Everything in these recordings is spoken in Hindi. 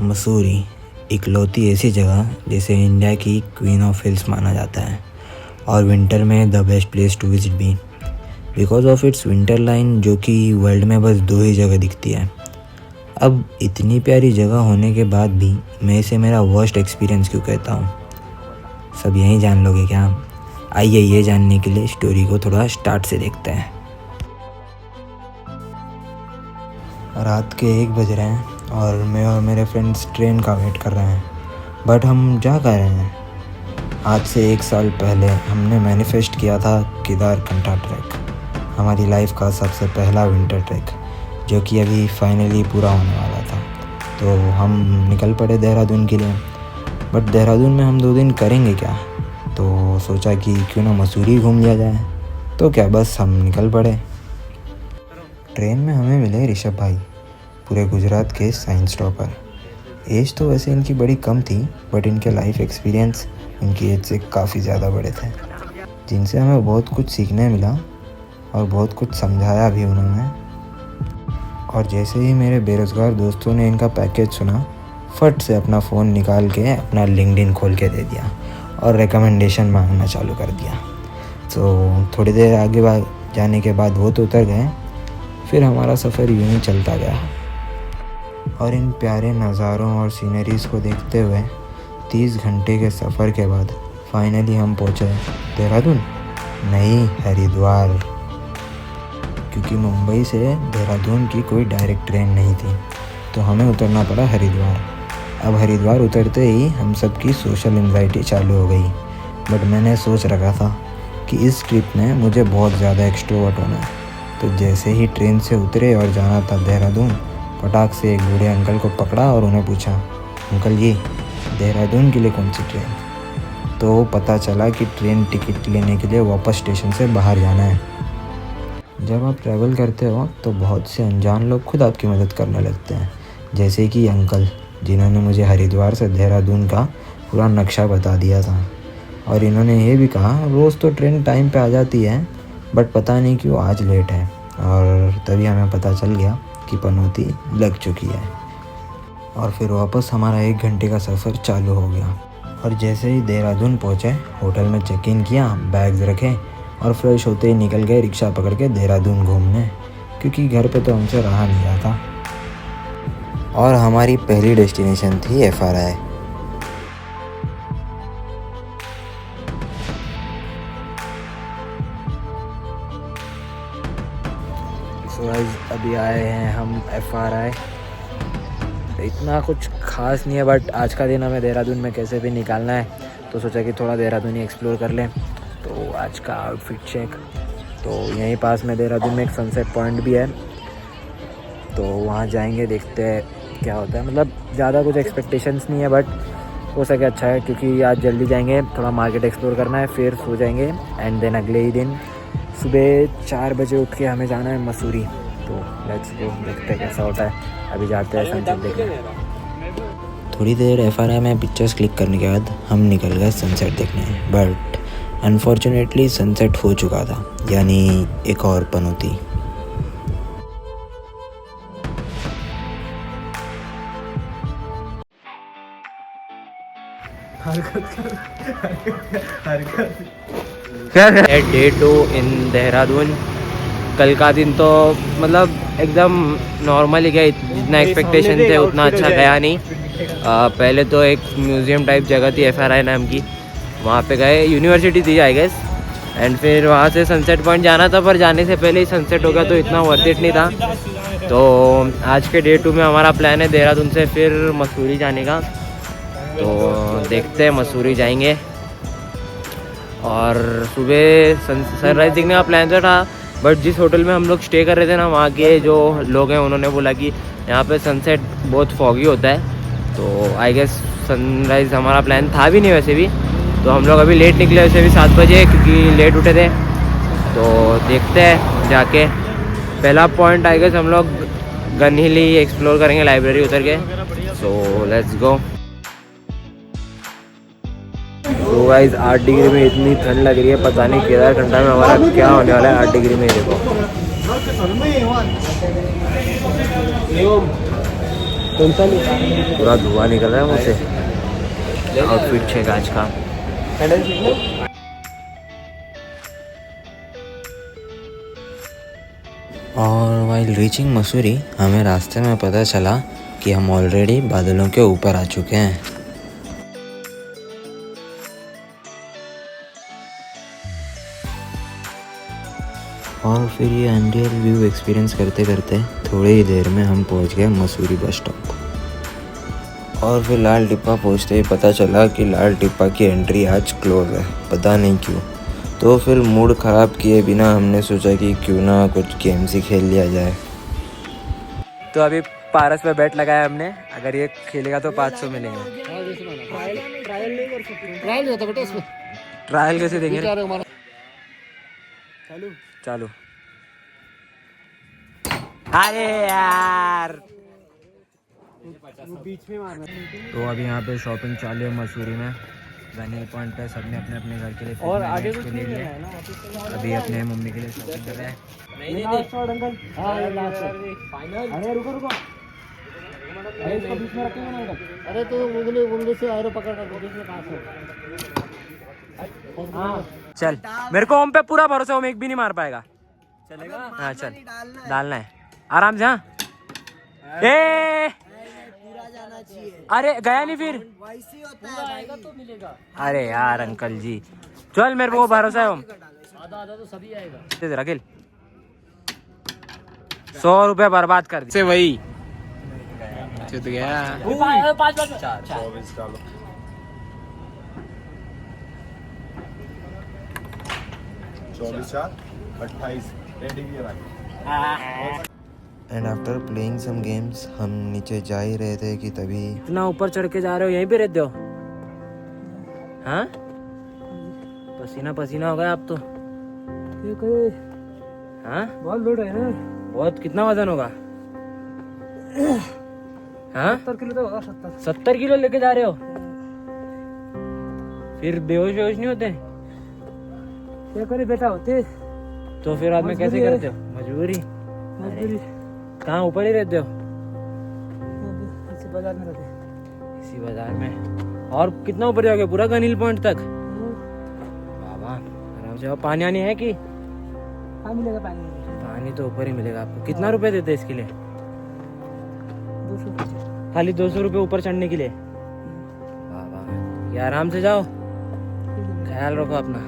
मसूरी इकलौती ऐसी जगह जिसे इंडिया की क्वीन ऑफ हिल्स माना जाता है और विंटर में the best place to visit भी because of its winter line, जो कि वर्ल्ड में बस 2 ही जगह दिखती है। अब इतनी प्यारी जगह होने के बाद भी मैं इसे मेरा वर्स्ट एक्सपीरियंस क्यों कहता हूँ, सब यहीं जान लोगे क्या? आइए ये जानने के लिए स्टोरी को थोड़ा स्टार्ट से देखते हैं। रात के 1 बज रहे हैं और मैं और मेरे फ्रेंड्स ट्रेन का वेट कर रहे हैं, बट हम जा कर रहे हैं। आज से 1 साल पहले हमने मैनिफेस्ट किया था केदारकंठा ट्रैक, हमारी लाइफ का सबसे पहला विंटर ट्रैक, जो कि अभी फाइनली पूरा होने वाला था। तो हम निकल पड़े देहरादून के लिए, बट देहरादून में हम 2 दिन करेंगे क्या? तो सोचा कि क्यों ना मसूरी घूम लिया जाए। तो क्या, बस हम निकल पड़े। ट्रेन में हमें मिले ऋषभ भाई, पूरे गुजरात के साइंस टॉपर। एज तो वैसे इनकी बड़ी कम थी, बट इनके लाइफ एक्सपीरियंस इनकी एज से काफ़ी ज़्यादा बड़े थे, जिनसे हमें बहुत कुछ सीखने मिला और बहुत कुछ समझाया भी उन्होंने। और जैसे ही मेरे बेरोज़गार दोस्तों ने इनका पैकेज सुना, फट से अपना फ़ोन निकाल के अपना लिंक्डइन खोल के दे दिया और रिकमेंडेशन मांगना चालू कर दिया। तो थोड़ी देर आगे जाने के बाद वो तो उतर गए, फिर हमारा सफ़र यूं ही चलता गया। और इन प्यारे नज़ारों और सीनरीज़ को देखते हुए 30 घंटे के सफ़र के बाद फाइनली हम पहुँचे देहरादून, नहीं हरिद्वार, क्योंकि मुंबई से देहरादून की कोई डायरेक्ट ट्रेन नहीं थी, तो हमें उतरना पड़ा हरिद्वार। अब हरिद्वार उतरते ही हम सब की सोशल एंग्जाइटी चालू हो गई, बट मैंने सोच रखा था कि इस ट्रिप में मुझे बहुत ज़्यादा एक्सट्रोवर्ट होना है। तो जैसे ही ट्रेन से उतरे और जाना था देहरादून, फटाक से एक बूढ़े अंकल को पकड़ा और उन्हें पूछा, अंकल जी देहरादून के लिए कौन सी ट्रेन? तो पता चला कि ट्रेन टिकट लेने के लिए वापस स्टेशन से बाहर जाना है। जब आप ट्रैवल करते हो तो बहुत से अनजान लोग खुद आपकी मदद करने लगते हैं, जैसे कि अंकल, जिन्होंने मुझे हरिद्वार से देहरादून का पूरा नक्शा बता दिया था। और इन्होंने ये भी कहा रोज़ तो ट्रेन टाइम पे आ जाती है, बट पता नहीं क्यों आज लेट है। और तभी हमें पता चल गया कि पनौती लग चुकी है। और फिर वापस हमारा 1 घंटे का सफ़र चालू हो गया। और जैसे ही देहरादून पहुँचे, होटल में चेक इन किया, बैग्स रखे और फ्रेश होते ही निकल गए रिक्शा पकड़ के देहरादून घूमने, क्योंकि घर पे तो हमसे रहा नहीं जाता। और हमारी पहली डेस्टिनेशन थी FRI। अभी आए हैं हम FRI। इतना कुछ खास नहीं है, बट आज का दिन हमें देहरादून में कैसे भी निकालना है, तो सोचा कि थोड़ा देहरादून ही एक्सप्लोर कर लें। तो आज का आउटफिट चेक, तो यहीं पास में देहरादून में एक सनसेट पॉइंट भी है, तो वहाँ जाएंगे, देखते हैं क्या होता है। मतलब ज़्यादा कुछ एक्सपेक्टेशंस नहीं है, बट हो सके अच्छा है, क्योंकि आज जल्दी जाएंगे, थोड़ा मार्केट एक्सप्लोर करना है, फिर सो जाएंगे। एंड देन अगले ही दिन सुबह 4 बजे उठ के हमें जाना है मसूरी। तो लेट्स गो, देखते हैं कैसा होता है। अभी जाते हैं सनसेट देखने। थोड़ी देर FRI में पिक्चर्स क्लिक करने के बाद हम निकल गए सनसेट देखने, बट अनफॉर्चुनेटली सनसेट हो चुका था, यानी एक और पनौती। डे 2 इन देहरादून। कल का दिन तो मतलब एकदम नॉर्मल ही गया, जितना एक्सपेक्टेशन थे उतना अच्छा गया नहीं। पहले तो एक म्यूज़ियम टाइप जगह थी FRI नाम की, वहाँ पे गए, यूनिवर्सिटी थी आई गेस। एंड फिर वहाँ से सनसेट पॉइंट जाना था, पर जाने से पहले ही सनसेट हो गया, तो इतना वर्थ इट नहीं था। तो आज के डे 2 में हमारा प्लान है देहरादून से फिर मसूरी जाने का। तो देखते हैं, मसूरी जाएंगे। और सुबह सनराइज़ देखने का प्लान तो था, बट जिस होटल में हम लोग स्टे कर रहे थे ना, वहाँ के जो लोग हैं उन्होंने बोला कि यहाँ पे सनसेट बहुत फॉगी होता है। तो आई गेस सनराइज़ हमारा प्लान था भी नहीं वैसे भी, तो हम लोग अभी लेट निकले, वैसे भी 7 बजे, क्योंकि लेट उठे थे। तो देखते हैं जाके, पहला पॉइंट आई गेस हम लोग गन हिल ही एक्सप्लोर करेंगे, लाइब्रेरी उतर के। So let's go. तो गाइस 8 डिग्री में इतनी ठंड लग रही है, पता नहीं केदारकंठा में हमारा क्या होने वाला है 8 डिग्री में। देखो पूरा धुआं निकल रहा है मुझसे। आउटफिट छे आज का। और वाइल रीचिंग मसूरी हमें रास्ते में पता चला कि हम ऑलरेडी बादलों के ऊपर आ चुके हैं। और फिर ये अनरियल व्यू एक्सपीरियंस करते करते थोड़ी ही देर में हम पहुंच गए मसूरी बस स्टॉप। और फिर लाल टिप्पा पहुंचते ही पता चला कि लाल टिप्पा की एंट्री आज क्लोज है, पता नहीं क्यों। तो फिर मूड ख़राब किए बिना हमने सोचा कि क्यों ना कुछ गेम्स ही खेल लिया जाए। तो अभी पारस पे बैट लगाया हमने, अगर ये खेलेगा तो 500 मिलेंगे। ट्रायल कैसे देंगे? चालू। अरे यार बीच में मारना। तो अभी यहाँ पे शॉपिंग चालू है मसूरी में। गनील पॉइंट पे सबने अपने अपने घर के लिए और आगे कुछ ले लिया। अभी अपने मम्मी के लिए शॉपिंग कर रहे हैं। अरे रुको रुको, अरे इसको बीच में रखेंगे ना अंकल। अरे तो उंगली से एरो पकड़ कर बीच में कहां से। हाँ चल, मेरे को ओम पे पूरा भरोसा, ओम एक भी नहीं मार पाएगा। चलेगा? हाँ चल, डालना है आराम से। हाँ ए पूरा जाना चाहिए। अरे गया नहीं फिर वैसे होता है आएगा तो मिलेगा। अरे यार अंकल जी चल, मेरे को भरोसा है ओम। आधा तो सभी आएगा। रखिल 100 रुपए बर्बाद कर दी से वही चुत गया। 24 डालो। And after playing some games हम नीचे जा ही रहे थे कि तभी इतना ऊपर चढ़ के जा रहे हो, यहीं पे रहते हो? हाँ पसीना पसीना हो गया आप तो। हाँ बहुत लोड है ना। बहुत, कितना वजन होगा? हाँ 70 किलो तो होगा। 70 किलो लेके जा रहे हो? फिर बेहोश बेहोश नहीं होते? क्या करे बेटा, होते तो फिर रात में कैसे करते हो? मजबूरी। कहाँ ऊपर ही रहते हो? इसी बाजार में रहते। इसी बाजार में? और कितना ऊपर जाओगे? पूरा गनील पॉइंट तक? बाबा आराम से। पानी आनी है कि? हाँ मिलेगा पानी। पानी तो ऊपर ही मिलेगा आपको। कितना रुपए देते इसके लिए? 200। खाली 200 रुपए ऊपर चढ़ने के लिए? बाबा ये आराम से जाओ, ख्याल रखो अपना।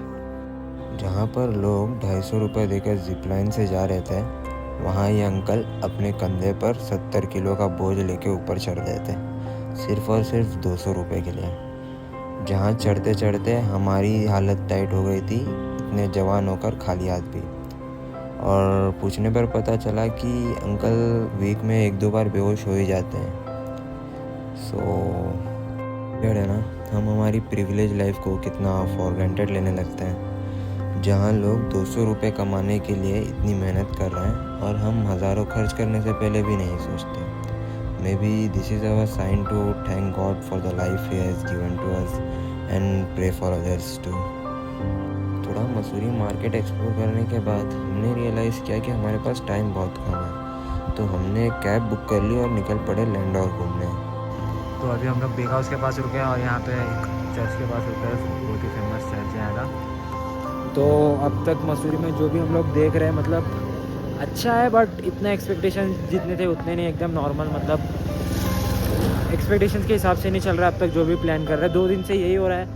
जहाँ पर लोग 250 रुपये देकर जिपलाइन से जा रहे थे, वहाँ ये अंकल अपने कंधे पर 70 किलो का बोझ लेके ऊपर चढ़ गए थे, सिर्फ और सिर्फ 200 रुपये के लिए। जहाँ चढ़ते चढ़ते हमारी हालत टाइट हो गई थी, इतने जवान होकर खाली हाथ भी। और पूछने पर पता चला कि अंकल वीक में 1-2 बार बेहोश हो ही जाते हैं। है ना, हम हमारी प्रिविलेज लाइफ को कितना फॉर ग्रांटेड लेने लगते हैं। जहाँ लोग 200 रुपये कमाने के लिए इतनी मेहनत कर रहे हैं और हम हज़ारों खर्च करने से पहले भी नहीं सोचते। Maybe this is our sign to thank God for the life he has given to us and pray for others too. थोड़ा मसूरी मार्केट एक्सप्लोर करने के बाद हमने रियलाइज़ किया कि हमारे पास टाइम बहुत कम है, तो हमने कैब बुक कर ली और निकल पड़े लैंडौर घूमने। तो अभी हम लोग बेग हाउस के पास रुके हैं और यहाँ पे एक चर्च के पास रुके हैं, बहुत ही फेमस चर्च है यहाँ का। तो अब तक मसूरी में जो भी हम लोग देख रहे हैं मतलब अच्छा है, बट इतना एक्सपेक्टेशन जितने थे उतने नहीं, एकदम नॉर्मल, मतलब एक्सपेक्टेशंस के हिसाब से नहीं चल रहा है अब तक जो भी प्लान कर रहे हैं। 2 दिन से यही हो रहा है।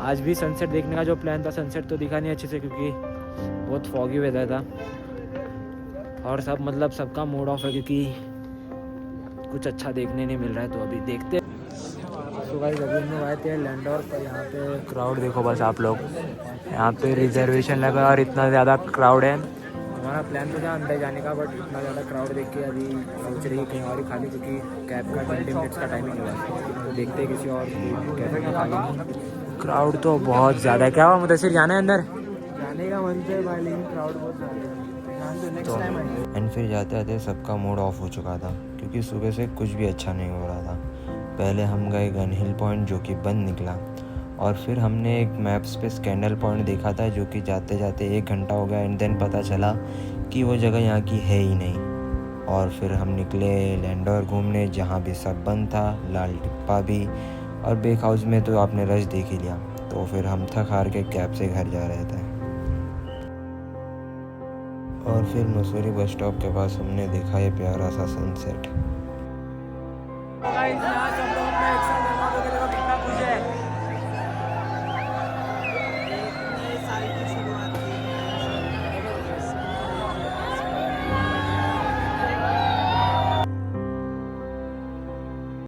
आज भी सनसेट देखने का जो प्लान था, सनसेट तो दिखा नहीं अच्छे से क्योंकि बहुत फॉगी वेदर था और सब मतलब सबका मूड ऑफ है क्योंकि कुछ अच्छा देखने नहीं मिल रहा है। तो अभी देखते हैं। तो भाई अभी हम लोग आए थे लैंडौर पर। यहाँ पे क्राउड देखो बस आप लोग, यहाँ पे रिजर्वेशन लगा और इतना ज़्यादा क्राउड है। हमारा प्लान तो था अंदर जाने का, बट इतना ज़्यादा क्राउड देख के अभी सोच रही है कहीं और ही खाली, क्योंकि कैब का 20 मिनट्स का टाइमिंग हुआ। तो देखते हैं किसी और कैफे में खाली। क्राउड तो बहुत ज़्यादा है। क्या हुआ मुदस्सिर, जाना है अंदर? जाने का मन तो है भाई, लेकिन क्राउड बहुत ज़्यादा है। नेक्स्ट टाइम आएंगे। एंड फिर जाते जाते सबका मूड ऑफ हो चुका था क्योंकि सुबह से कुछ भी अच्छा नहीं हो रहा था। पहले हम गए गन हिल पॉइंट जो कि बंद निकला, और फिर हमने एक मैप्स पे स्कैंडल पॉइंट देखा था जो कि जाते जाते 1 घंटा हो गया। एंड देन पता चला कि वो जगह यहाँ की है ही नहीं। और फिर हम निकले लैंडोर घूमने, जहाँ भी सब बंद था, लाल टिप्पा भी। और बेक हाउस में तो आपने रश देख ही लिया। तो फिर हम थक हार के कैब से घर जा रहे थे। और फिर मसूरी बस स्टॉप के पास हमने देखा ये प्यारा सा सनसेट।